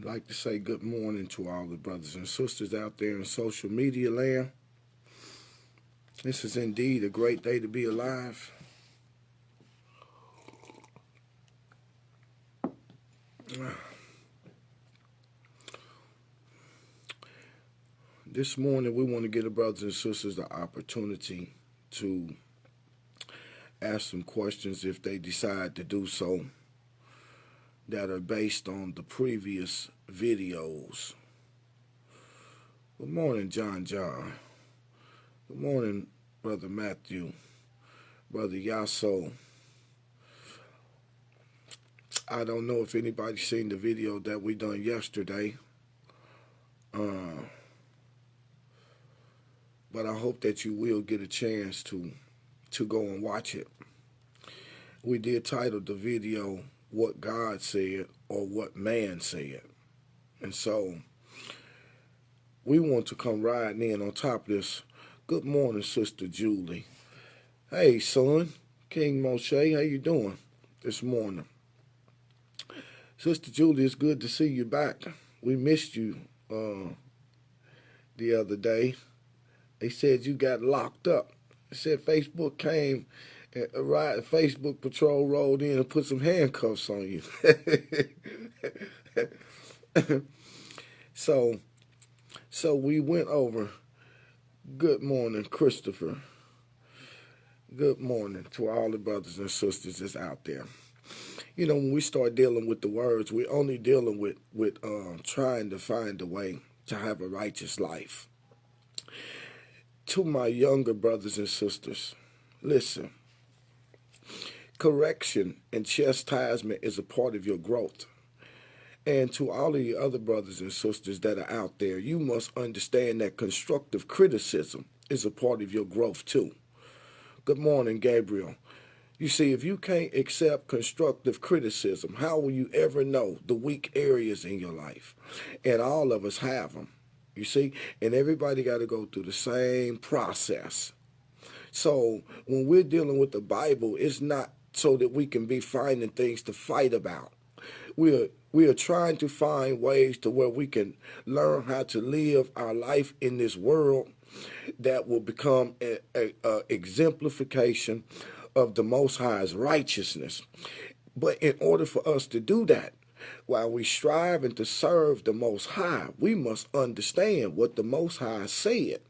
I'd like to say good morning to all the brothers and sisters out there in social media land. This is indeed a great day to be alive. This morning, we want to give the brothers and sisters the opportunity to ask some questions if they decide to do so that are based on the previous videos. Good morning, John. Good morning, Brother Matthew, Brother Yasso. I don't know if anybody's seen the video that we done yesterday, but I hope that you will get a chance to go and watch it. We did title the video, What God Said or What Man Said. And so we want to come riding in on top of this. Good morning, Sister Julie. Hey, son, King Moshe, how you doing this morning? Sister Julie, it's good to see you back. We missed you the other day. They said you got locked up. They said Facebook came, Facebook patrol rolled in and put some handcuffs on you. So we went over. Good morning, Christopher. Good morning to all the brothers and sisters that's out there. You know, when we start dealing with the words, we're only dealing with trying to find a way to have a righteous life. To my younger brothers and sisters, listen, correction and chastisement is a part of your growth. And to all of you other brothers and sisters that are out there, you must understand that constructive criticism is a part of your growth too. Good morning, Gabriel. You see, if you can't accept constructive criticism, how will you ever know the weak areas in your life? And all of us have them, you see, and everybody got to go through the same process. So when we're dealing with the Bible, it's not so that we can be finding things to fight about. We are trying to find ways to where we can learn how to live our life in this world that will become an exemplification of the Most High's righteousness. But in order for us to do that, while we striving to serve the Most High, we must understand what the Most High said.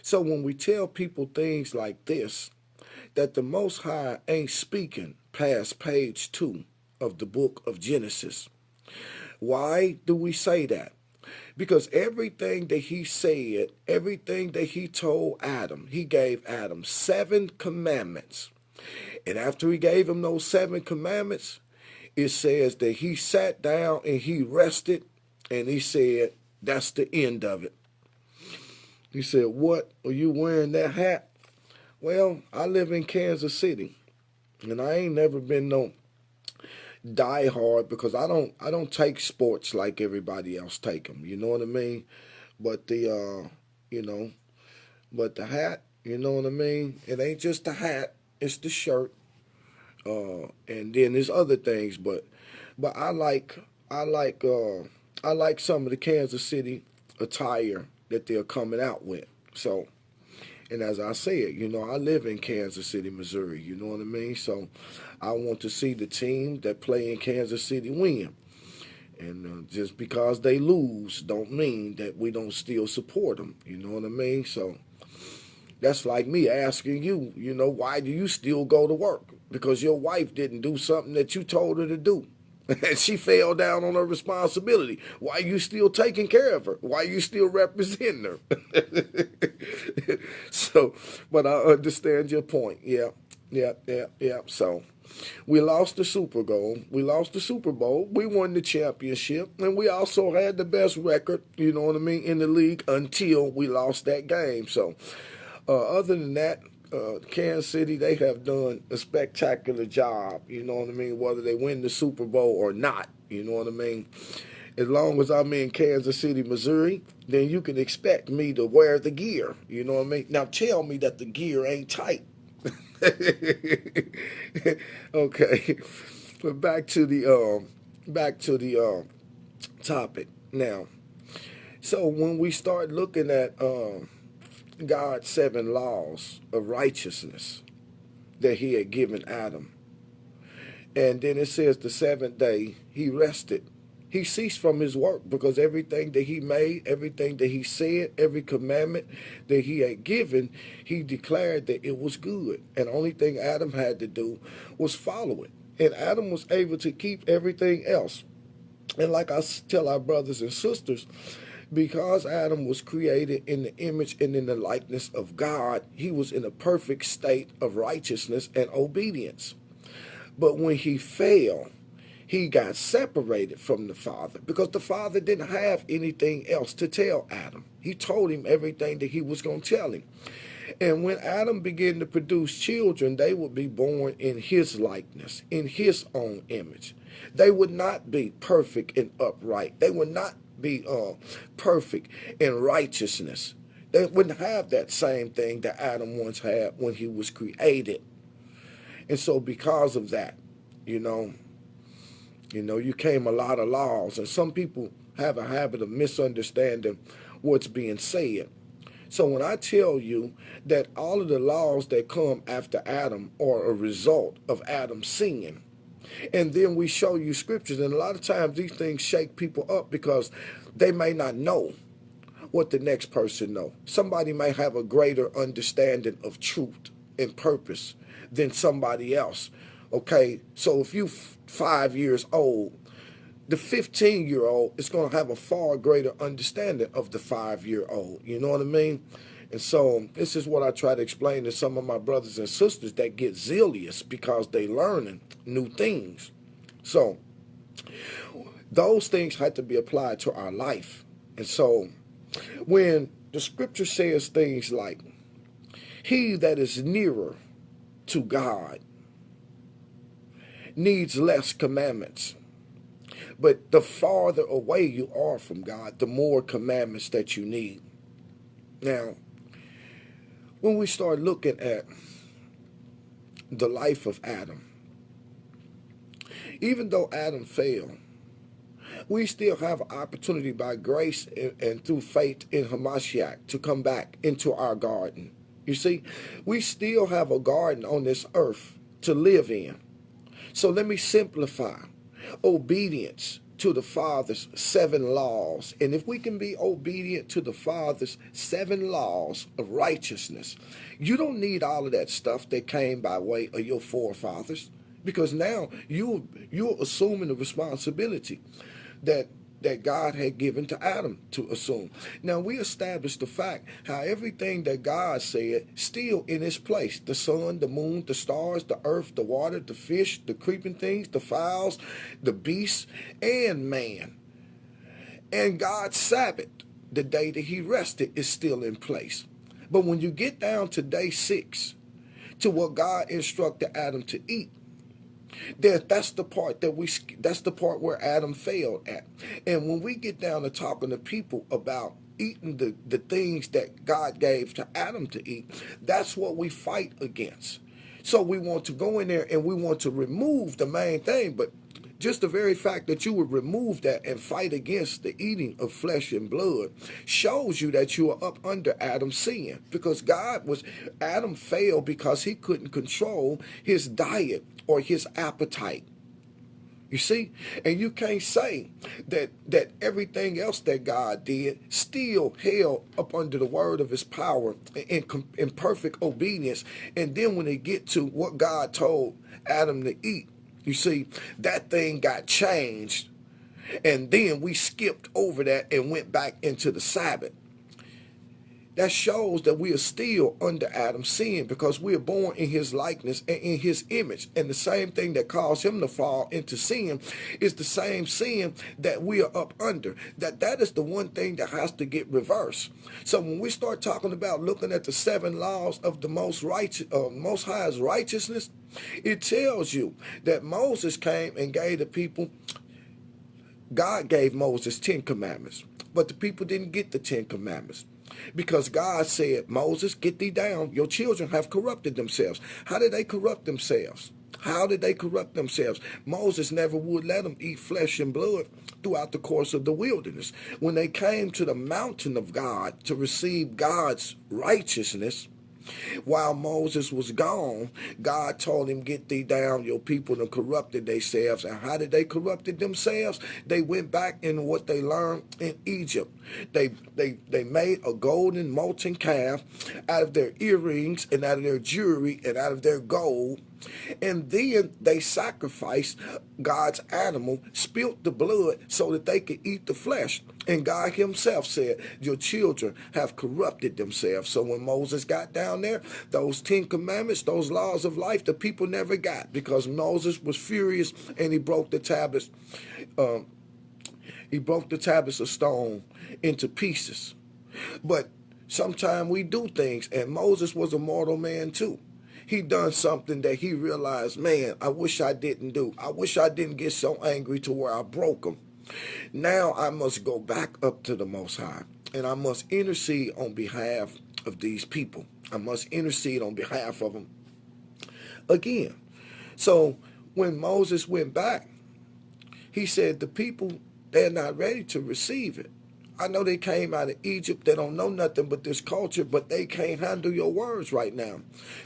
So when we tell people things like this, that the Most High ain't speaking past page 2 of the book of Genesis. Why do we say that? Because everything that he said, everything that he told Adam, he gave Adam 7 commandments. And after he gave him those 7 commandments, it says that he sat down and he rested, and he said, that's the end of it. He said, what, are you wearing that hat? Well, I live in Kansas City, and I ain't never been no diehard because I don't take sports like everybody else take them. You know what I mean? But the but the hat, you know what I mean? It ain't just the hat; it's the shirt. And then there's other things, but I like some of the Kansas City attire that they're coming out with. So, and as I said, you know, I live in Kansas City, Missouri. You know what I mean? So, I want to see the team that play in Kansas City win. And just because they lose don't mean that we don't still support them. You know what I mean? So that's like me asking you, you know, why do you still go to work? Because your wife didn't do something that you told her to do. And she fell down on her responsibility. Why are you still taking care of her? Why are you still representing her? So, but I understand your point. Yeah. So, we lost the Super Bowl. We lost the Super Bowl. We won the championship. And we also had the best record, you know what I mean, in the league until we lost that game. So, other than that, Kansas City, they have done a spectacular job, you know what I mean, whether they win the Super Bowl or not, you know what I mean. As long as I'm in Kansas City, Missouri, then you can expect me to wear the gear, you know what I mean. Now tell me that the gear ain't tight. Okay, but back to the topic. Now, so when we start looking at God's 7 laws of righteousness that he had given Adam, and then it says the seventh day he rested. He ceased from his work because everything that he made, everything that he said, every commandment that he had given, he declared that it was good. And the only thing Adam had to do was follow it. And Adam was able to keep everything else. And like I tell our brothers and sisters, because Adam was created in the image and in the likeness of God, he was in a perfect state of righteousness and obedience. But when he fell, he got separated from the Father because the Father didn't have anything else to tell Adam. He told him everything that he was going to tell him. And when Adam began to produce children, they would be born in his likeness, in his own image. They would not be perfect and upright. They would not be perfect in righteousness. They wouldn't have that same thing that Adam once had when he was created. And so because of that, you you came a lot of laws, and some people have a habit of misunderstanding what's being said. So when I tell you that all of the laws that come after Adam are a result of Adam's sin, and then we show you scriptures, and a lot of times these things shake people up because they may not know what the next person know. Somebody may have a greater understanding of truth and purpose than somebody else. Okay, so if you 5 years old, the 15-year-old is going to have a far greater understanding of the 5-year-old. You know what I mean? And so this is what I try to explain to some of my brothers and sisters that get zealous because they learning new things. So those things have to be applied to our life. And so when the scripture says things like, he that is nearer to God needs less commandments. But the farther away you are from God, the more commandments that you need. Now, when we start looking at the life of Adam, even though Adam fell, we still have an opportunity by grace and through faith in Hamashiach to come back into our garden. You see, we still have a garden on this earth to live in. So let me simplify. Obedience to the Father's 7 laws. And if we can be obedient to the Father's 7 laws of righteousness, you don't need all of that stuff that came by way of your forefathers, because now you're assuming the responsibility that God had given to Adam to assume. Now we established the fact how everything that God said still in its place. The sun, the moon, the stars, the earth, the water, the fish, the creeping things, the fowls, the beasts, and man. And God's Sabbath, the day that he rested, is still in place. But when you get down to day 6, to what God instructed Adam to eat, that's the part where Adam failed at. And when we get down to talking to people about eating the things that God gave to Adam to eat, that's what we fight against. So we want to go in there and we want to remove the main thing, but just the very fact that you would remove that and fight against the eating of flesh and blood shows you that you are up under Adam's sin, because Adam failed because he couldn't control his diet or his appetite. You see? And you can't say that everything else that God did still held up under the word of his power in perfect obedience. And then when they get to what God told Adam to eat, you see, that thing got changed. And then we skipped over that and went back into the Sabbath. That shows that we are still under Adam's sin, because we are born in his likeness and in his image. And the same thing that caused him to fall into sin is the same sin that we are up under. That is the one thing that has to get reversed. So when we start talking about looking at the 7 laws of the Most High's righteousness, it tells you that Moses came and gave the people, God gave Moses 10 commandments, but the people didn't get the 10 commandments. Because God said, Moses, get thee down. Your children have corrupted themselves. How did they corrupt themselves? How did they corrupt themselves? Moses never would let them eat flesh and blood, throughout the course of the wilderness. When they came to the mountain of God to receive God's righteousness, while Moses was gone, God told him, get thee down, your people, and corrupted themselves. And how did they corrupted themselves? They went back in what they learned in Egypt. They made a golden molten calf out of their earrings and out of their jewelry and out of their gold. And then they sacrificed God's animal, spilt the blood so that they could eat the flesh. And God himself said, your children have corrupted themselves. So when Moses got down there, those 10 commandments, those laws of life, the people never got, because Moses was furious and he broke the tablets. He broke the tablets of stone into pieces. But sometimes we do things, and Moses was a mortal man too. He done something that he realized, man, I wish I didn't do. I wish I didn't get so angry to where I broke him. Now I must go back up to the Most High, and I must intercede on behalf of these people. I must intercede on behalf of them again. So when Moses went back, he said the people, they're not ready to receive it. I know they came out of Egypt. They don't know nothing but this culture, but they can't handle your words right now.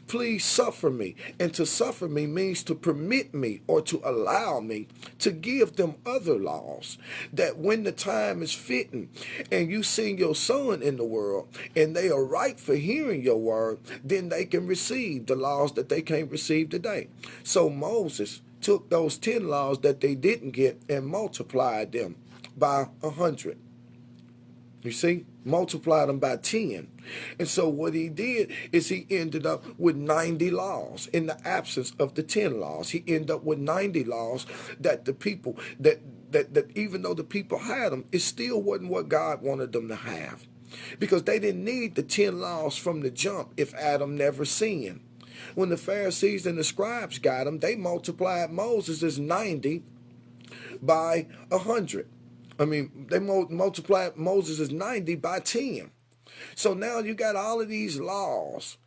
Please suffer me. And to suffer me means to permit me or to allow me to give them other laws, that when the time is fitting and you send your son in the world and they are ripe for hearing your word, then they can receive the laws that they can't receive today. So Moses took those 10 laws that they didn't get and multiplied them by 100. You see, multiplied them by 10. And so what he did is he ended up with 90 laws in the absence of the 10 laws. He ended up with 90 laws that the people, that even though the people had them, it still wasn't what God wanted them to have. Because they didn't need the 10 laws from the jump if Adam never sinned. When the Pharisees and the scribes got them, they multiplied Moses' 90 by 100. They multiplied Moses' 90 by 10. So now you got all of these laws.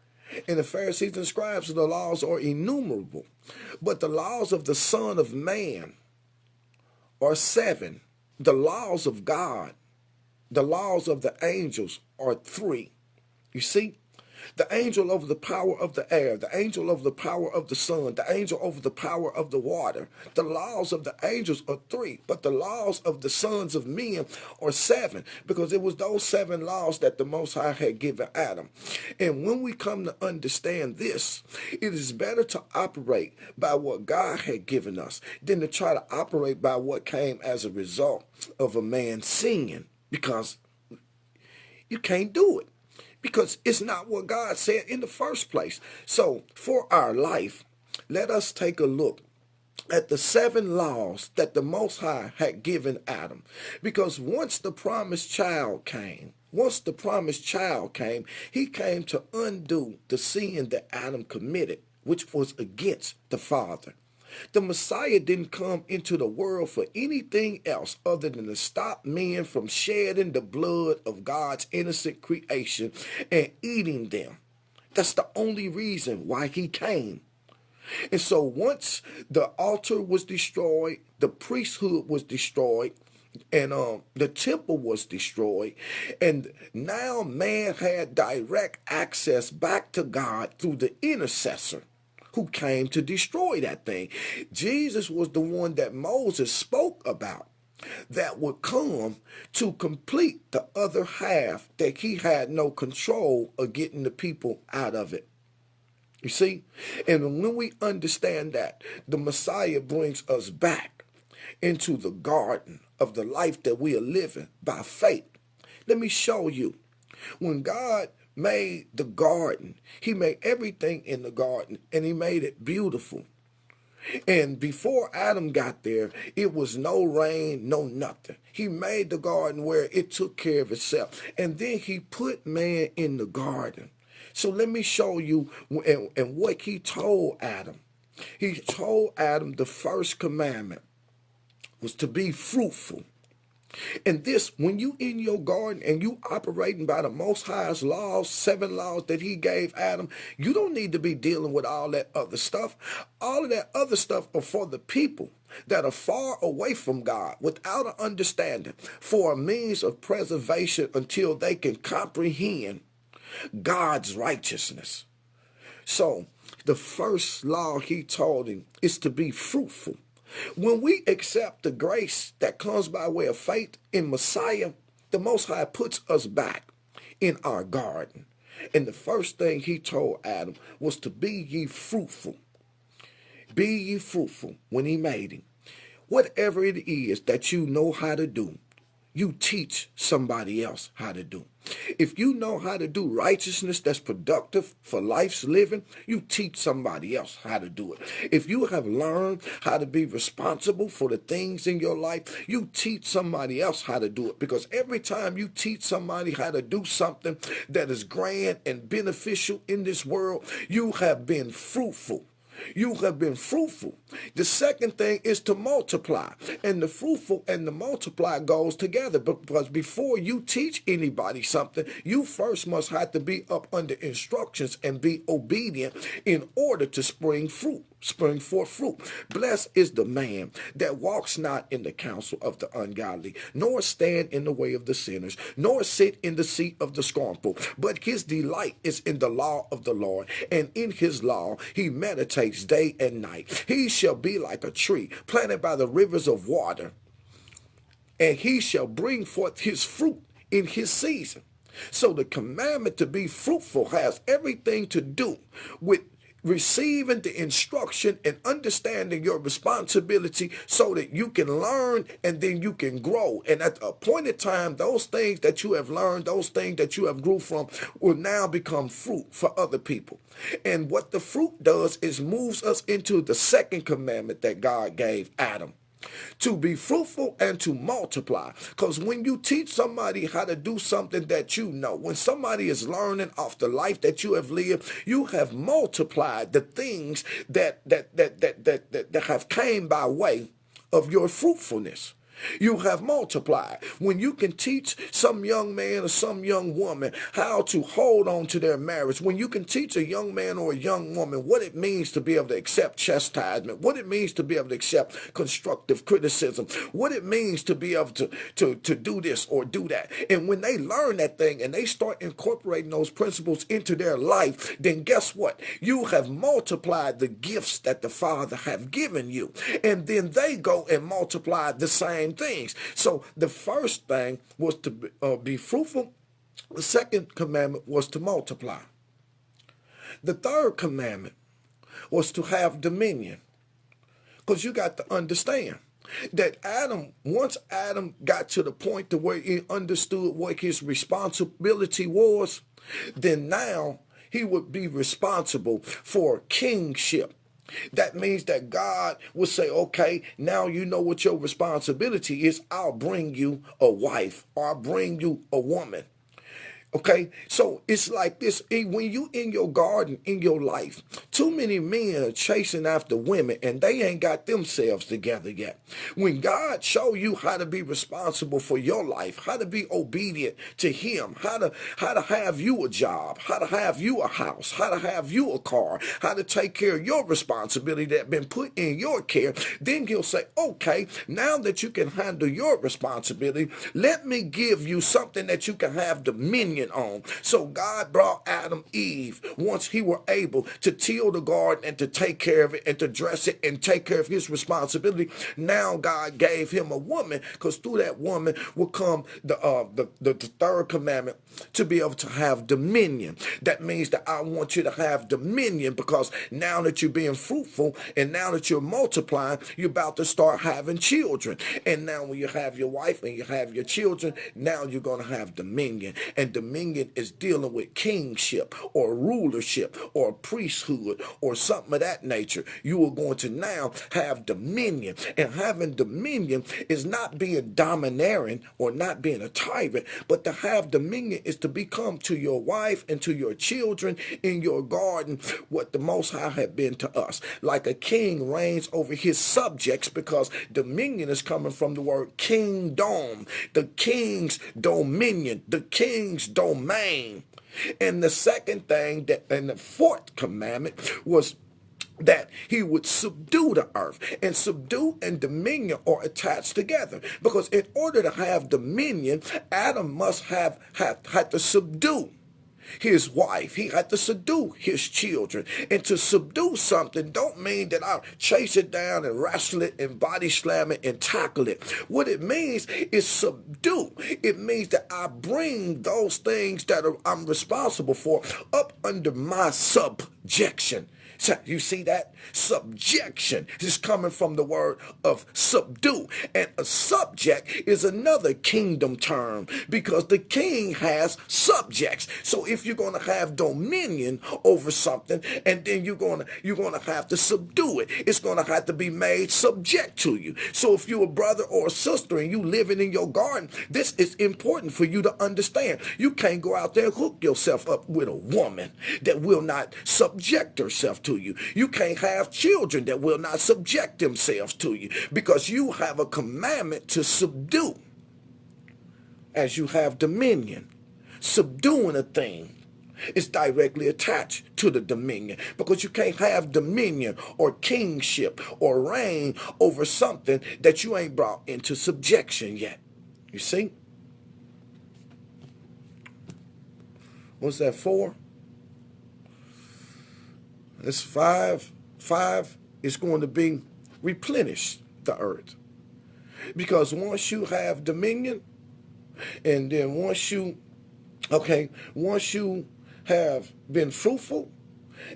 And the Pharisees and scribes, the laws are innumerable. But the laws of the Son of Man are 7. The laws of God, the laws of the angels are 3. You see? The angel over the power of the air, the angel over the power of the sun, the angel over the power of the water. The laws of the angels are 3, but the laws of the sons of men are 7, because it was those 7 laws that the Most High had given Adam. And when we come to understand this, it is better to operate by what God had given us than to try to operate by what came as a result of a man singing, because you can't do it. Because it's not what God said in the first place. So for our life, let us take a look at the 7 laws that the Most High had given Adam. Because once the promised child came, he came to undo the sin that Adam committed, which was against the Father. The Messiah didn't come into the world for anything else other than to stop men from shedding the blood of God's innocent creation and eating them. That's the only reason why he came. And so once the altar was destroyed, the priesthood was destroyed, and the temple was destroyed, and now man had direct access back to God through the intercessor who came to destroy that thing. Jesus was the one that Moses spoke about that would come to complete the other half that he had no control of getting the people out of it. You see? And when we understand that, the Messiah brings us back into the garden of the life that we are living by faith. Let me show you. When God made the garden, he made everything in the garden, and he made it beautiful. And before Adam got there, it was no rain, no nothing. He made the garden where it took care of itself. And then he put man in the garden. So let me show you and what he told Adam. He told Adam the first commandment was to be fruitful. And this, when you in your garden and you operating by the Most High's laws, 7 laws that he gave Adam, you don't need to be dealing with all that other stuff. All of that other stuff are for the people that are far away from God without an understanding, for a means of preservation until they can comprehend God's righteousness. So the first law he told him is to be fruitful. When we accept the grace that comes by way of faith in Messiah, the Most High puts us back in our garden. And the first thing he told Adam was to be ye fruitful. Be ye fruitful when he made him. Whatever it is that you know how to do, you teach somebody else how to do. If you know how to do righteousness that's productive for life's living, you teach somebody else how to do it. If you have learned how to be responsible for the things in your life, you teach somebody else how to do it. Because every time you teach somebody how to do something that is grand and beneficial in this world, you have been fruitful. You have been fruitful. The second thing is to multiply. And the fruitful and the multiply goes together, because before you teach anybody something, you first must have to be up under instructions and be obedient in order to spring forth fruit. Blessed is the man that walks not in the counsel of the ungodly, nor stand in the way of the sinners, nor sit in the seat of the scornful, but his delight is in the law of the Lord, and in his law he meditates day and night. He shall be like a tree planted by the rivers of water, and he shall bring forth his fruit in his season. So the commandment to be fruitful has everything to do with receiving the instruction and understanding your responsibility so that you can learn and then you can grow. And at the appointed time, those things that you have learned, those things that you have grew from will now become fruit for other people. And what the fruit does is moves us into the second commandment that God gave Adam, to be fruitful and to multiply. Because when you teach somebody how to do something that you know, when somebody is learning off the life that you have lived, you have multiplied the things that have came by way of your fruitfulness. You have multiplied. When you can teach some young man or some young woman how to hold on to their marriage, when you can teach a young man or a young woman what it means to be able to accept chastisement, what it means to be able to accept constructive criticism, what it means to be able to do this or do that. And when they learn that thing and they start incorporating those principles into their life, then guess what? You have multiplied the gifts that the Father have given you. And then they go and multiply the same things. So the first thing was to be fruitful. The second commandment was to multiply. The third commandment was to have dominion. Because you got to understand that once Adam got to the point to where he understood what his responsibility was, then now he would be responsible for kingship. That means that God will say, okay, now you know what your responsibility is. I'll bring you a wife, or I'll bring you a woman. Okay, so it's like this. When you in your garden, in your life, too many men are chasing after women and they ain't got themselves together yet. When God show you how to be responsible for your life, how to be obedient to him, how to have you a job, how to have you a house, how to have you a car, how to take care of your responsibility that been put in your care, then he'll say, okay, now that you can handle your responsibility, let me give you something that you can have dominion on. So God brought Adam Eve once he were able to till the garden and to take care of it and to dress it and take care of his responsibility. Now God gave him a woman, because through that woman will come the third commandment, to be able to have dominion. That means that I want you to have dominion, because now that you're being fruitful and now that you're multiplying, you're about to start having children. And now when you have your wife and you have your children, now you're going to have dominion. And dominion dominion is dealing with kingship or rulership or priesthood or something of that nature. You are going to now have dominion. And having dominion is not being domineering or not being a tyrant, but to have dominion is to become to your wife and to your children in your garden what the Most High have been to us. Like a king reigns over his subjects, because dominion is coming from the word kingdom, the king's dominion, the king's domain. And the second thing, that, and the fourth commandment was that he would subdue the earth. And subdue and dominion are attached together, because in order to have dominion, Adam must have had to subdue his wife. He had to subdue his children. And to subdue something don't mean that I'll chase it down and wrestle it and body slam it and tackle it. What it means is subdue. It means that I bring those things that I'm responsible for up under my subjection. So you see that? Subjection is coming from the word of subdue. And a subject is another kingdom term, because the king has subjects. So if you're going to have dominion over something, and then you're going to have to subdue it, it's going to have to be made subject to you. So if you're a brother or a sister and you living in your garden, this is important for you to understand. You can't go out there and hook yourself up with a woman that will not subject herself to you. You can't have children that will not subject themselves to you, because you have a commandment to subdue as you have dominion. Subduing a thing is directly attached to the dominion, because you can't have dominion or kingship or reign over something that you ain't brought into subjection yet. You see? What's that for? It's 5. 5 is going to be replenish the earth. Because once you have dominion, and then once you have been fruitful,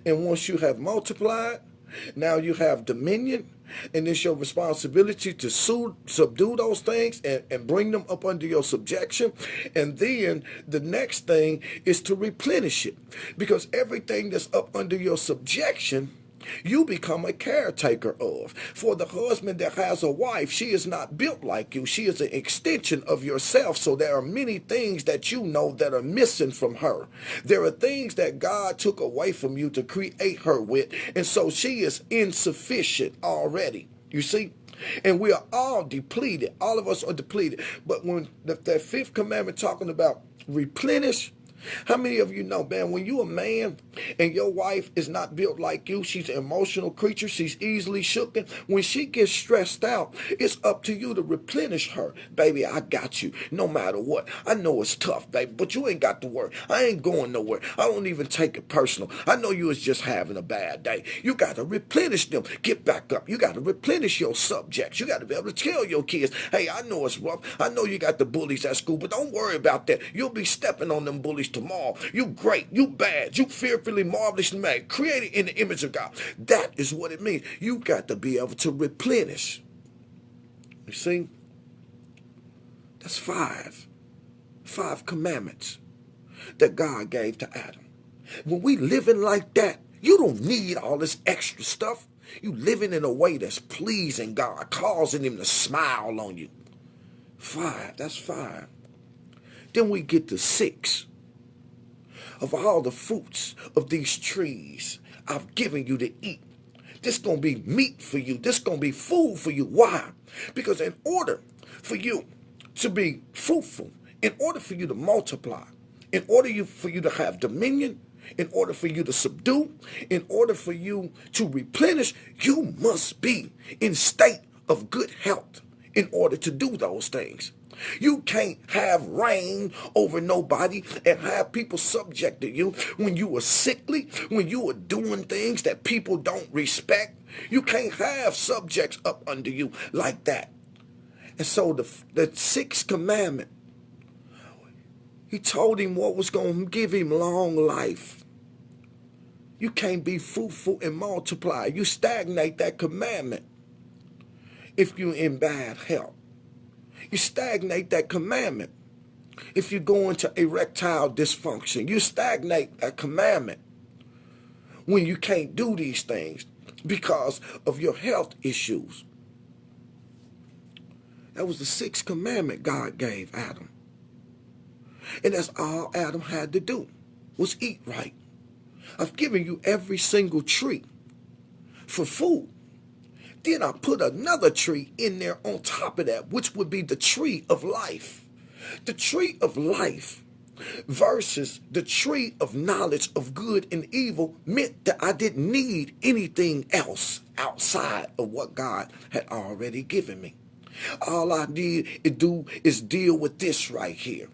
and once you have multiplied, now you have dominion, and it's your responsibility to subdue those things and bring them up under your subjection. And then the next thing is to replenish it, because everything that's up under your subjection, you become a caretaker of. For the husband that has a wife, she is not built like you. She is an extension of yourself. So there are many things that you know that are missing from her. There are things that God took away from you to create her with. And so she is insufficient already. You see? And we are all depleted. All of us are depleted. But when that fifth commandment talking about replenish, how many of you know, man, when you a man and your wife is not built like you, she's an emotional creature, she's easily shooken. When she gets stressed out, it's up to you to replenish her. Baby, I got you, no matter what. I know it's tough, baby, but you ain't got to worry. I ain't going nowhere. I don't even take it personal. I know you was just having a bad day. You got to replenish them. Get back up. You got to replenish your subjects. You got to be able to tell your kids, hey, I know it's rough. I know you got the bullies at school, but don't worry about that. You'll be stepping on them bullies tomorrow. You great, you bad, you fearfully, marvelously made, created in the image of God. That is what it means. You got to be able to replenish. You see? That's 5 commandments that God gave to Adam. When we living like that, you don't need all this extra stuff. You living in a way that's pleasing God, causing him to smile on you. 5, that's 5. Then we get to 6. Of all the fruits of these trees I've given you to eat, this going to be meat for you. This going to be food for you. Why? Because in order for you to be fruitful, in order for you to multiply, in order for you to have dominion, in order for you to subdue, in order for you to replenish, you must be in state of good health in order to do those things. You can't have reign over nobody and have people subject to you when you are sickly, when you are doing things that people don't respect. You can't have subjects up under you like that. And so the 6th commandment, he told him what was going to give him long life. You can't be fruitful and multiply. You stagnate that commandment if you're in bad health. You stagnate that commandment If you go into erectile dysfunction, you stagnate a commandment when you can't do these things because of your health issues. That was the sixth commandment God gave Adam. And that's all Adam had to do, was eat right. I've given you every single tree for food. Then I put another tree in there on top of that, which would be the tree of life. The tree of life versus the tree of knowledge of good and evil meant that I didn't need anything else outside of what God had already given me. All I need to do is deal with this right here.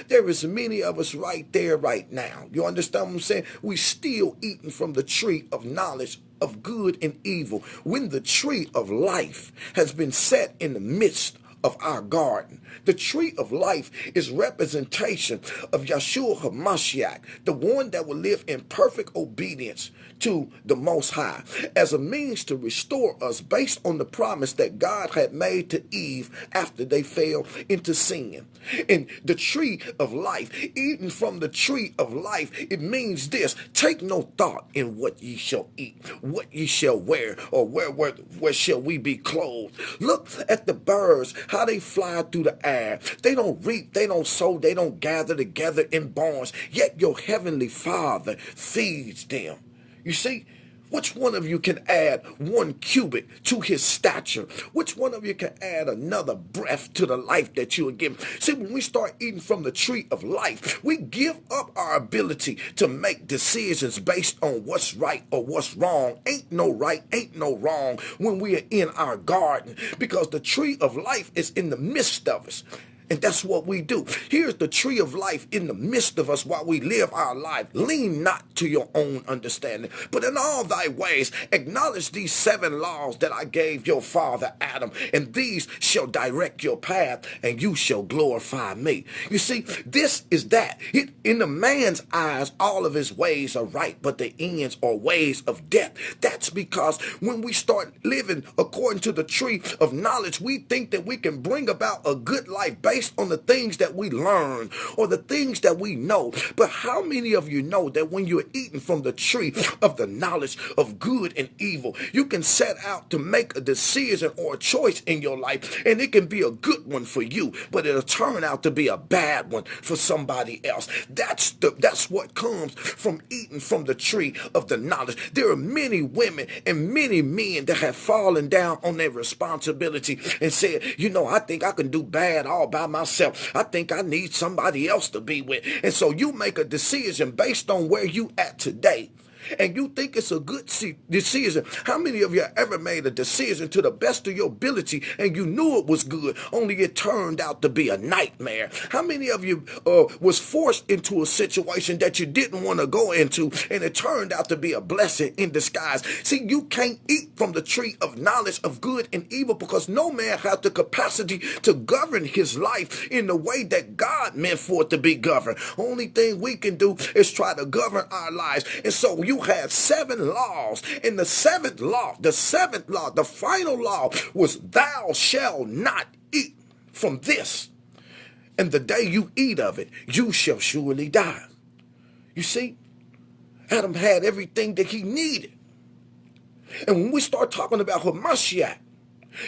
There is many of us right there right now. You understand what I'm saying? We still eating from the tree of knowledge of good and evil when the tree of life has been set in the midst of our garden. The tree of life is representation of Yeshua HaMashiach, the one that will live in perfect obedience to the Most High, as a means to restore us based on the promise that God had made to Eve after they fell into sin. And the tree of life, eating from the tree of life, it means this: take no thought in what ye shall eat, what ye shall wear, or where shall we be clothed. Look at the birds, how they fly through the air. They don't reap, they don't sow, they don't gather together in barns, yet your heavenly Father feeds them. You see, which one of you can add 1 cubit to his stature? Which one of you can add another breath to the life that you are given? See, when we start eating from the tree of life, we give up our ability to make decisions based on what's right or what's wrong. Ain't no right, ain't no wrong when we are in our garden, because the tree of life is in the midst of us. And that's what we do. Here's the tree of life in the midst of us while we live our life. Lean not to your own understanding, but in all thy ways acknowledge these 7 laws that I gave your father Adam, and these shall direct your path, and you shall glorify me. You see, this is that. In the man's eyes, all of his ways are right, but the ends are ways of death. That's because when we start living according to the tree of knowledge, we think that we can bring about a good life based on the things that we learn or the things that we know. But how many of you know that when you're eating from the tree of the knowledge of good and evil, you can set out to make a decision or a choice in your life, and it can be a good one for you, but it'll turn out to be a bad one for somebody else. That's what comes from eating from the tree of the knowledge. There are many women and many men that have fallen down on their responsibility and said, you know, I think I can do bad all by myself. I think I need somebody else to be with. And so you make a decision based on where you at today, and you think it's a good decision. How many of you ever made a decision to the best of your ability and you knew it was good, only it turned out to be a nightmare? How many of you was forced into a situation that you didn't want to go into, and it turned out to be a blessing in disguise? See, you can't eat from the tree of knowledge of good and evil because no man has the capacity to govern his life in the way that God meant for it to be governed. Only thing we can do is try to govern our lives. And so you have 7 laws. In the seventh law, the final law was, thou shalt not eat from this, and the day you eat of it, you shall surely die. You see, Adam had everything that he needed. And when we start talking about Hamashiach,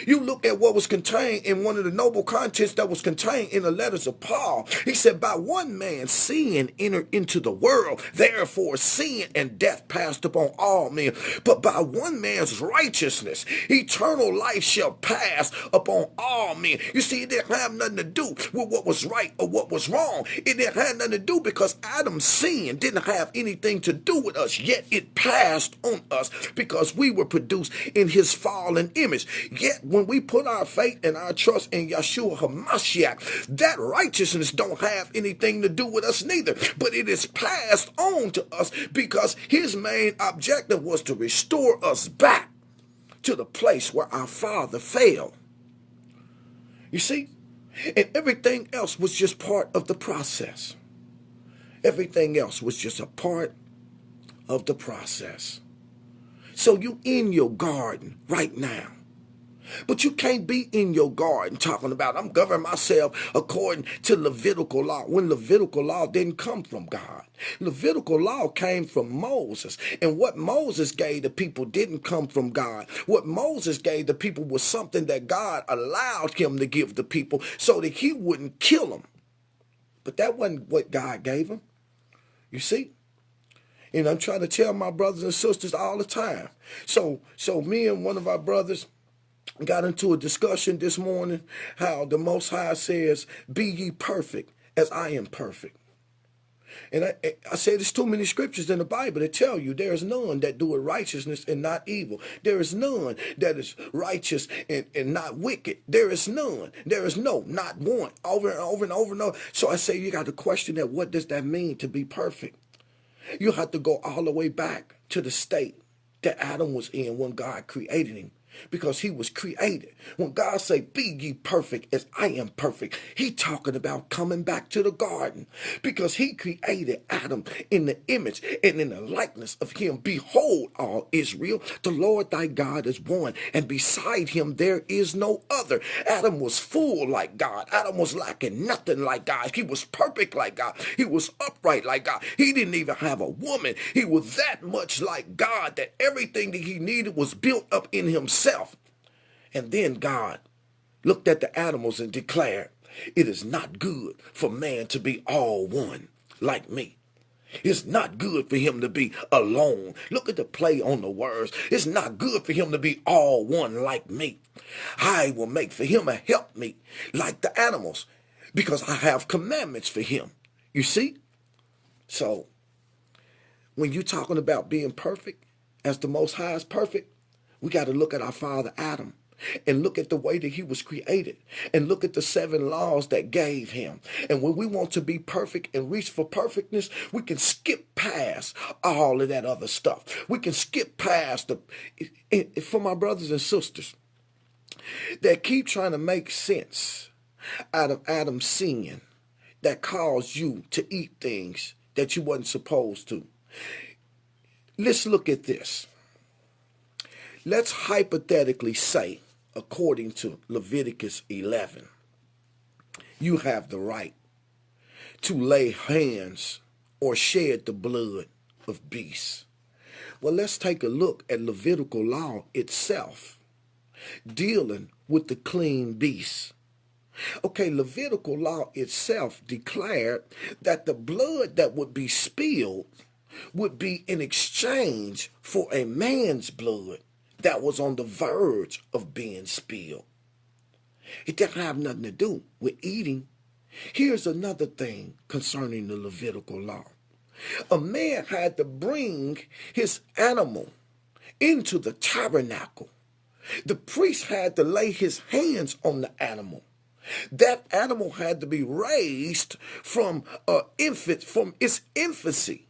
you look at what was contained in one of the noble contents that was contained in the letters of Paul. He said, by one man sin entered into the world, therefore sin and death passed upon all men. But by one man's righteousness, eternal life shall pass upon all men. You see, it didn't have nothing to do with what was right or what was wrong. It didn't have nothing to do because Adam's sin didn't have anything to do with us, yet it passed on us because we were produced in his fallen image. Yet when we put our faith and our trust in Yeshua HaMashiach, that righteousness don't have anything to do with us neither, but it is passed on to us because his main objective was to restore us back to the place where our father fell. You see? And everything else was just part of the process. Everything else was just a part of the process. So you in your garden right now. But you can't be in your garden talking about, I'm governing myself according to Levitical law, when Levitical law didn't come from God. Levitical law came from Moses. And what Moses gave the people didn't come from God. What Moses gave the people was something that God allowed him to give the people so that he wouldn't kill them. But that wasn't what God gave him. You see? And I'm trying to tell my brothers and sisters all the time. So me and one of our brothers got into a discussion this morning how the Most High says, be ye perfect as I am perfect. And I say there's too many scriptures in the Bible that tell you there is none that doeth righteousness and not evil. There is none that is righteous and not wicked. There is none. There is no, not one, over and over and over and over. So I say you got to question that. What does that mean to be perfect? You have to go all the way back to the state that Adam was in when God created him. Because he was created. When God say, be ye perfect as I am perfect, he talking about coming back to the garden. Because he created Adam in the image and in the likeness of him. Behold, all Israel, the Lord thy God is one, and beside him there is no other. Adam was full like God. Adam was lacking nothing like God. He was perfect like God. He was upright like God. He didn't even have a woman. He was that much like God that everything that he needed was built up in himself. And then God looked at the animals and declared, it is not good for man to be all one like me. It's not good for him to be alone. Look at the play on the words. It's not good for him to be all one like me. I will make for him a helpmeet like the animals because I have commandments for him. You see? So when you're talking about being perfect, as the Most High is perfect, we got to look at our father Adam and look at the way that he was created and look at the 7 laws that gave him. And when we want to be perfect and reach for perfectness, we can skip past all of that other stuff. We can skip past for my brothers and sisters that keep trying to make sense out of Adam's sin that caused you to eat things that you wasn't supposed to. Let's look at this. Let's hypothetically say, according to Leviticus 11, you have the right to lay hands or shed the blood of beasts. Well, let's take a look at Levitical law itself, dealing with the clean beasts. Okay, Levitical law itself declared that the blood that would be spilled would be in exchange for a man's blood that was on the verge of being spilled. It didn't have nothing to do with eating. Here's another thing concerning the Levitical law. A man had to bring his animal into the tabernacle. The priest had to lay his hands on the animal. That animal had to be raised from its infancy.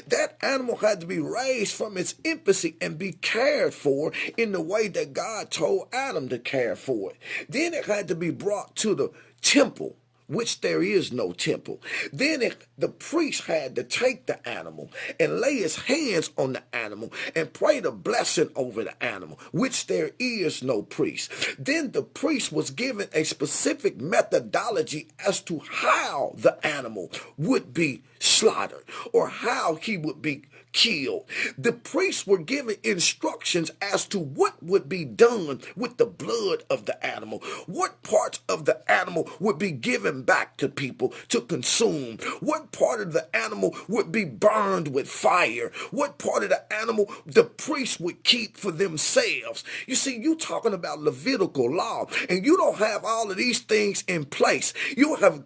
That animal had to be raised from its infancy and be cared for in the way that God told Adam to care for it. Then it had to be brought to the temple, which there is no temple. Then the priest had to take the animal and lay his hands on the animal and pray the blessing over the animal, which there is no priest. Then the priest was given a specific methodology as to how the animal would be slaughtered or how he would be killed. The priests were given instructions as to what would be done with the blood of the animal, what parts of the animal would be given back to people to consume, what part of the animal would be burned with fire, what part of the animal the priests would keep for themselves. You see, you talking about Levitical law, and you don't have all of these things in place. You have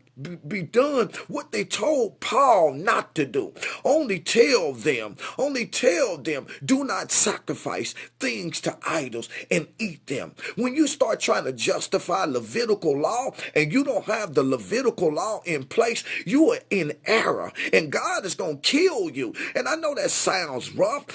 be done what they told Paul not to do. Only tell them, do not sacrifice things to idols and eat them. When you start trying to justify Levitical law and you don't have the Levitical law in place, you are in error and God is going to kill you. And I know that sounds rough.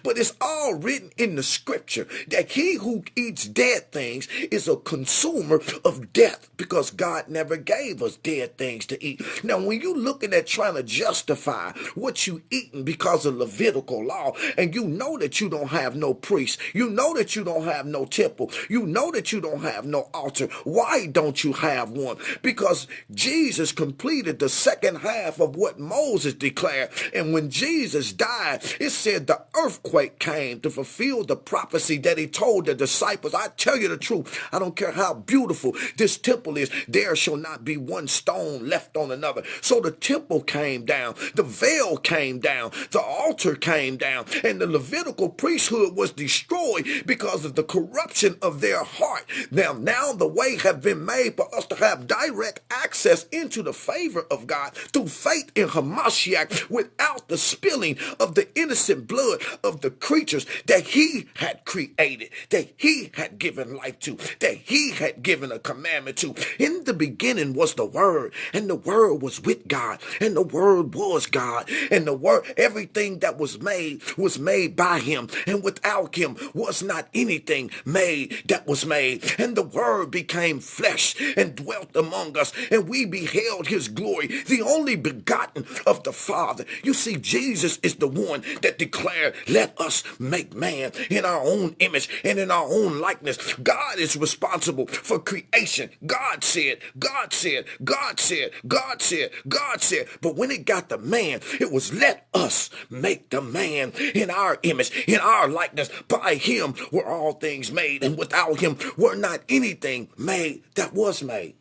But it's all written in the scripture that he who eats dead things is a consumer of death, because God never gave us dead things to eat. Now, when you're looking at trying to justify what you eat eaten because of Levitical law. And you know that you don't have no priest. You know that you don't have no temple. You know that you don't have no altar. Why don't you have one? Because Jesus completed the second half of what Moses declared. And when Jesus died, it said the earthquake came to fulfill the prophecy that he told the disciples. I tell you the truth, I don't care how beautiful this temple is, there shall not be one stone left on another. So the temple came down, the veil came down, the altar came down, and the Levitical priesthood was destroyed because of the corruption of their heart. Now the way have been made for us to have direct access into the favor of God through faith in Hamashiach without the spilling of the innocent blood of the creatures that he had created, that he had given life to, that he had given a commandment to. In the beginning was the Word, and the Word was with God, and the Word was God, and the Word, everything that was made by him, and without him was not anything made that was made. And the Word became flesh and dwelt among us, and we beheld his glory, the only begotten of the Father. You see, Jesus is the one that declared, let us make man in our own image and in our own likeness. God is responsible for creation. God said, God said, God said, God said, God said. But when it got to man, it was let us make the man in our image, in our likeness. By him were all things made, and without him were not anything made that was made.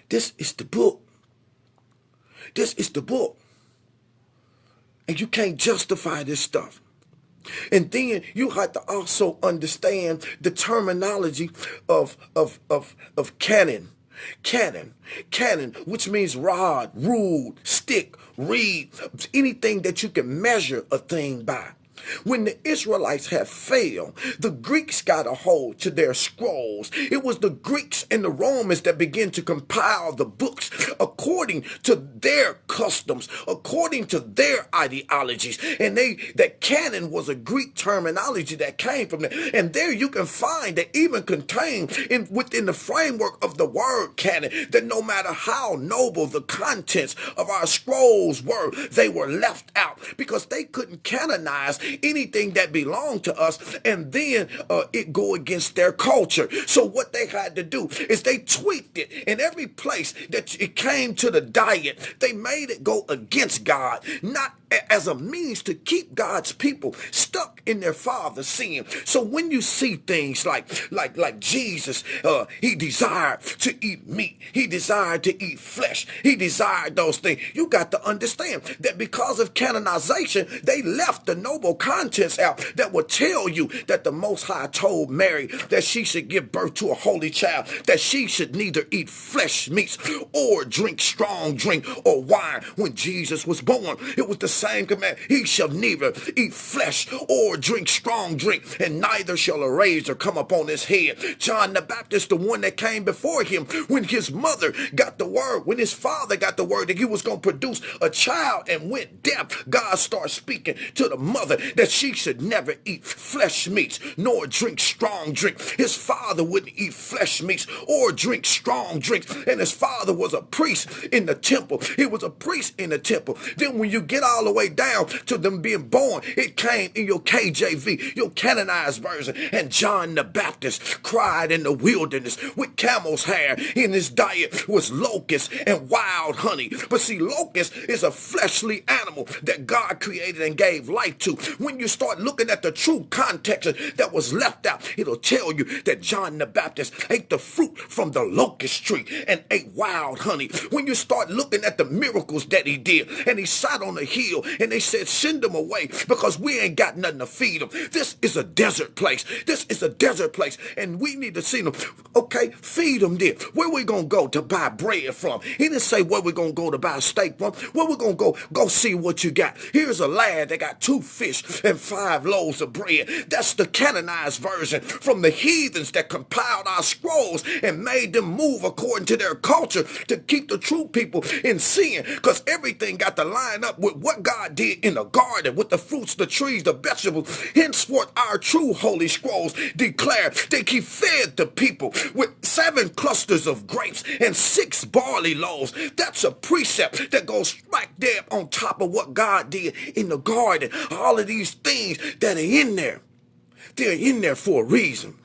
This is the book. This is the book. And you can't justify this stuff. And then you have to also understand the terminology of canon. Canon, which means rod, rule, stick, reed, anything that you can measure a thing by. When the Israelites had failed, the Greeks got a hold to their scrolls. It was the Greeks and the Romans that began to compile the books according to their customs, according to their ideologies. And that canon was a Greek terminology that came from there. And there you can find that even contained within the framework of the word canon, that no matter how noble the contents of our scrolls were, they were left out because they couldn't canonize anything that belonged to us and then it go against their culture. So what they had to do is they tweaked it. In every place that it came to the diet, they made it go against God, not as a means to keep God's people stuck in their father's sin. So when you see things like Jesus, he desired to eat meat, he desired to eat flesh, he desired those things, you got to understand that because of canonization, they left the noble contents out that would tell you that the Most High told Mary that she should give birth to a holy child, that she should neither eat flesh meats or drink strong drink or wine. When Jesus was born, it was the same command. He shall neither eat flesh or drink strong drink, and neither shall a razor come upon his head. John the Baptist, the one that came before him, when his mother got the word, when his father got the word that he was going to produce a child and went deaf, God started speaking to the mother that she should never eat flesh meats nor drink strong drink. His father wouldn't eat flesh meats or drink strong drinks, and his father was a priest in the temple. He was a priest in the temple. Then when you get all the way down to them being born, it came in your KJV, your canonized version, and John the Baptist cried in the wilderness with camel's hair. In his diet was locusts and wild honey. But see, locust is a fleshly animal that God created and gave life to. When you start looking at the true context that was left out, it'll tell you that John the Baptist ate the fruit from the locust tree and ate wild honey. When you start looking at the miracles that he did, and he sat on a hill and they said, send them away because we ain't got nothing to feed them. This is a desert place. This is a desert place, and we need to see them. Okay, feed them there. Where we gonna go to buy bread from? He didn't say where we gonna go to buy steak from. Where we gonna go see what you got. Here's a lad that got 2 fish and 5 loaves of bread. That's the canonized version from the heathens that compiled our scrolls and made them move according to their culture to keep the true people in sin, because everything got to line up with what God did in the garden with the fruits, the trees, the vegetables. Henceforth, our true holy scrolls declare that he fed the people with 7 clusters of grapes and 6 barley loaves. That's a precept that goes right there on top of what God did in the garden. All of these things that are in there, they're in there for a reason.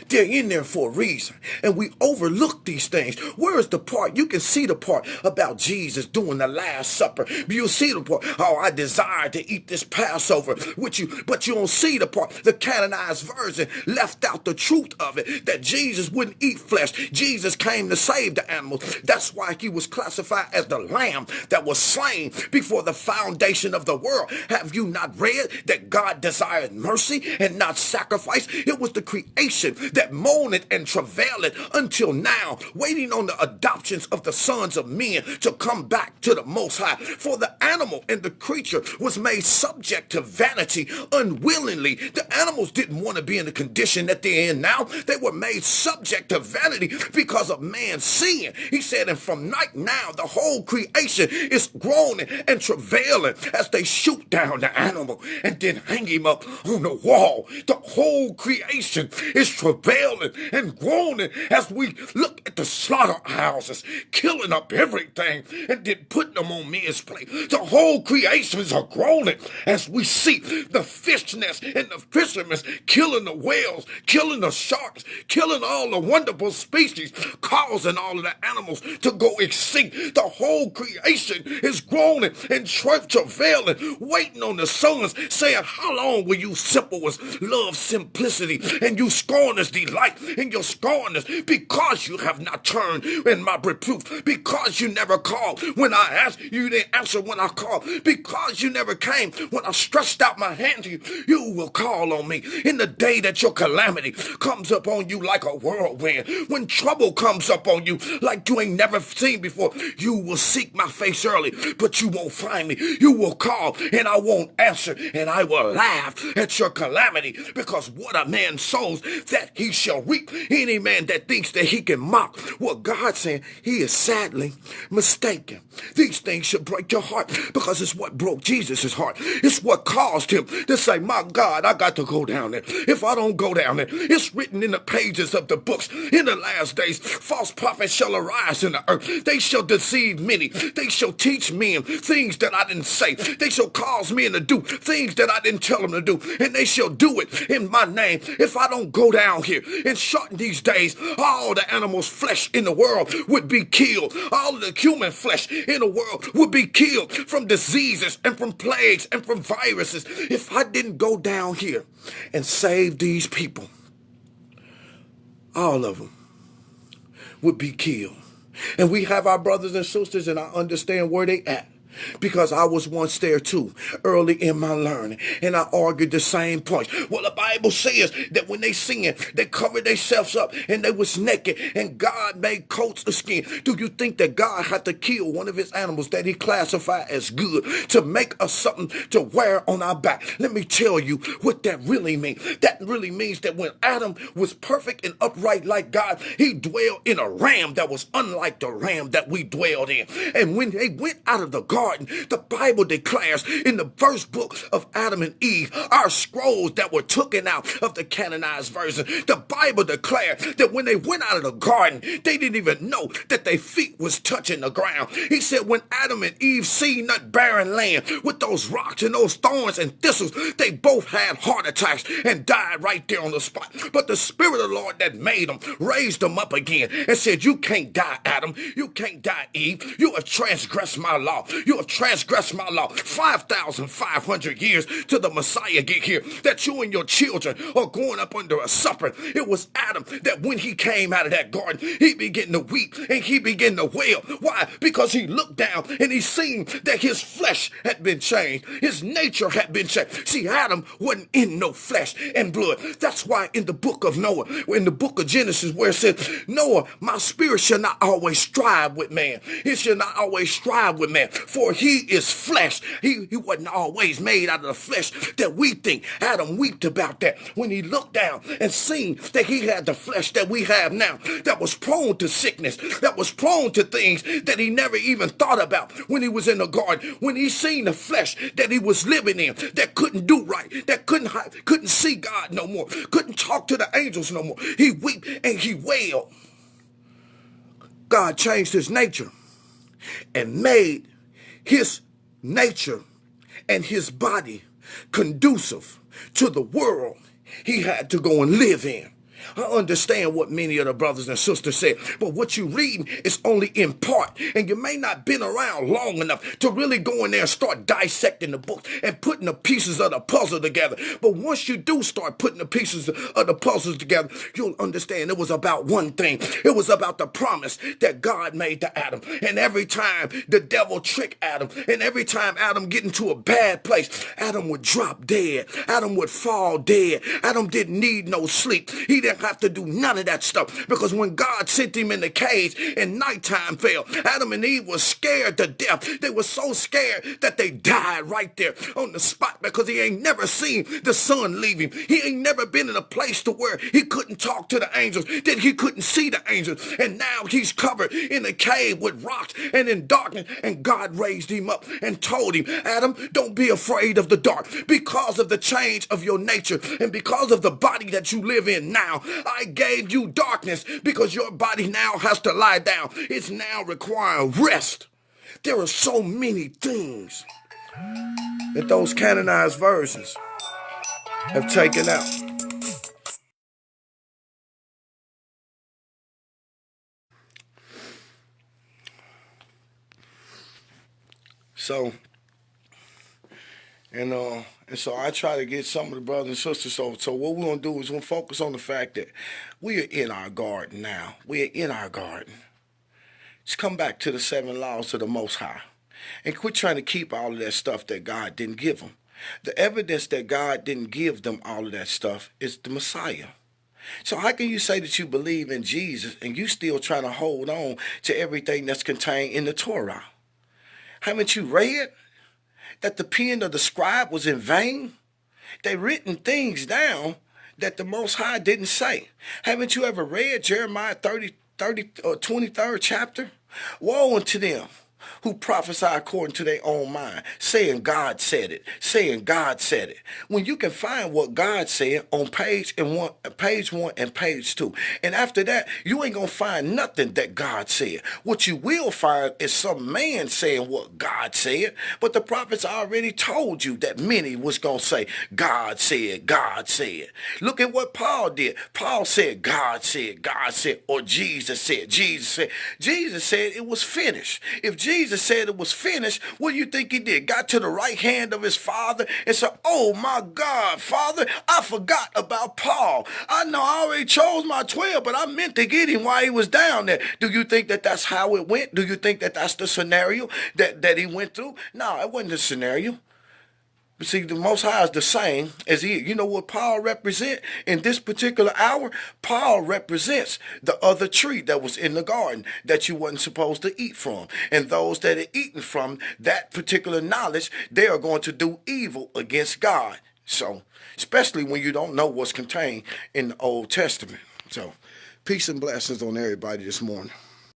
They're in there for a reason. And we overlook these things. Where is the part? You can see the part about Jesus doing the Last Supper. You'll see the part, oh, I desire to eat this Passover with you. But you don't see the part. The canonized version left out the truth of it, that Jesus wouldn't eat flesh. Jesus came to save the animals. That's why he was classified as the lamb that was slain before the foundation of the world. Have you not read that God desired mercy and not sacrifice? It was the creation that moaned and travailed until now, waiting on the adoptions of the sons of men to come back to the Most High. For the animal and the creature was made subject to vanity unwillingly. The animals didn't want to be in the condition that they're in now. They were made subject to vanity because of man's sin. He said, and from night now, the whole creation is groaning and travailing as they shoot down the animal and then hang him up on the wall. The whole creation is travailing and groaning as we look at the slaughterhouses, killing up everything and then putting them on men's plate. The whole creations are groaning as we see the fish nets and the fishermen killing the whales, killing the sharks, killing all the wonderful species, causing all of the animals to go extinct. The whole creation is groaning and travailing, waiting on the sons, saying, how long will you simple ones love simplicity and you scorners delight in your scorners, because you have not turned in my reproof, because you never called when I asked, you didn't answer when I called, because you never came when I stretched out my hand to you. You will call on me in the day that your calamity comes up on you like a whirlwind. When trouble comes up on you like you ain't never seen before, you will seek my face early, but you won't find me. You will call and I won't answer, and I will laugh at your calamity, because what a man sows, that he shall reap. Any man that thinks that he can mock what God's saying, he is sadly mistaken. These things should break your heart, because it's what broke Jesus' heart. It's what caused him to say, my God, I got to go down there. If I don't go down there, it's written in the pages of the books. In the last days, false prophets shall arise in the earth. They shall deceive many. They shall teach men things that I didn't say. They shall cause men to do things that I didn't tell them to do. And they shall do it in my name. If I don't go down here and shorten these days, all the animals' flesh in the world would be killed. All of the human flesh in the world would be killed from diseases and from plagues and from viruses. If I didn't go down here and save these people, all of them would be killed. And we have our brothers and sisters, and I understand where they at, because I was once there too, early in my learning, and I argued the same point. Well, the Bible says that when they singing, they covered themselves up and they was naked, and God made coats of skin. Do you think that God had to kill one of his animals that he classified as good to make us something to wear on our back? Let me tell you what that really means. That really means that when Adam was perfect and upright like God, he dwelled in a ram that was unlike the ram that we dwelled in. And when they went out of the garden, the Bible declares in the first book of Adam and Eve, our scrolls that were taken out of the canonized version, the Bible declared that when they went out of the garden, they didn't even know that their feet was touching the ground. He said when Adam and Eve seen that barren land with those rocks and those thorns and thistles, they both had heart attacks and died right there on the spot. But the Spirit of the Lord that made them raised them up again and said, you can't die, Adam. You can't die, Eve. You have transgressed my law. You have transgressed my law. 5,500 years till the Messiah get here, that you and your children are going up under a supper. It was Adam that when he came out of that garden, he began to weep and he began to wail. Why? Because he looked down and he seen that his flesh had been changed. His nature had been changed. See, Adam wasn't in no flesh and blood. That's why in the book of Noah, in the book of Genesis, where it said, Noah, my spirit shall not always strive with man. It shall not always strive with man. For for he is flesh. He wasn't always made out of the flesh that we think. Adam wept about that when he looked down and seen that he had the flesh that we have now, that was prone to sickness, that was prone to things that he never even thought about when he was in the garden, when he seen the flesh that he was living in, that couldn't do right, that couldn't see God no more, couldn't talk to the angels no more. He wept and he wailed. God changed his nature and made his nature and his body conducive to the world he had to go and live in. I understand what many of the brothers and sisters said, but what you're reading is only in part, and you may not been around long enough to really go in there and start dissecting the book and putting the pieces of the puzzle together. But once you do start putting the pieces of the puzzles together, you'll understand it was about one thing. It was about the promise that God made to Adam. And every time the devil tricked Adam, and every time Adam get into a bad place, Adam would drop dead. Adam would fall dead. Adam didn't need no sleep. He didn't have to do none of that stuff, because when God sent him in the cage and nighttime fell, Adam and Eve were scared to death. They were so scared that they died right there on the spot, because he ain't never seen the sun leave him. He ain't never been in a place to where he couldn't talk to the angels, that he couldn't see the angels. And now he's covered in a cave with rocks and in darkness, and God raised him up and told him, Adam, don't be afraid of the dark. Because of the change of your nature and because of the body that you live in now, I gave you darkness, because your body now has to lie down. It's now requiring rest. There are so many things that those canonized versions have taken out. So, and so I try to get some of the brothers and sisters. So what we're going to do is we're going to focus on the fact that we are in our garden now. We are in our garden. Just come back to the 7 laws of the Most High and quit trying to keep all of that stuff that God didn't give them. The evidence that God didn't give them all of that stuff is the Messiah. So how can you say that you believe in Jesus and you still trying to hold on to everything that's contained in the Torah? Haven't you read that the pen of the scribe was in vain? They written things down that the Most High didn't say. Haven't you ever read Jeremiah 23rd chapter? Woe unto them who prophesy according to their own mind, saying God said it, saying God said it. When you can find what God said on page 1 and page 2. And after that, you ain't going to find nothing that God said. What you will find is some man saying what God said, but the prophets already told you that many was going to say, God said, God said. Look at what Paul did. Paul said, God said, or Jesus said, Jesus said. Jesus said it was finished. If Jesus said it was finished, what do you think he did? Got to the right hand of his Father and said, oh my God, Father, I forgot about Paul. I know I already chose my 12, but I meant to get him while he was down there. Do you think that that's how it went? Do you think that that's the scenario that he went through? No, it wasn't the scenario. But see, the Most High is the same as he. You know what Paul represents in this particular hour? Paul represents the other tree that was in the garden that you wasn't supposed to eat from. And those that are eating from that particular knowledge, they are going to do evil against God. So, especially when you don't know what's contained in the Old Testament. So, peace and blessings on everybody this morning.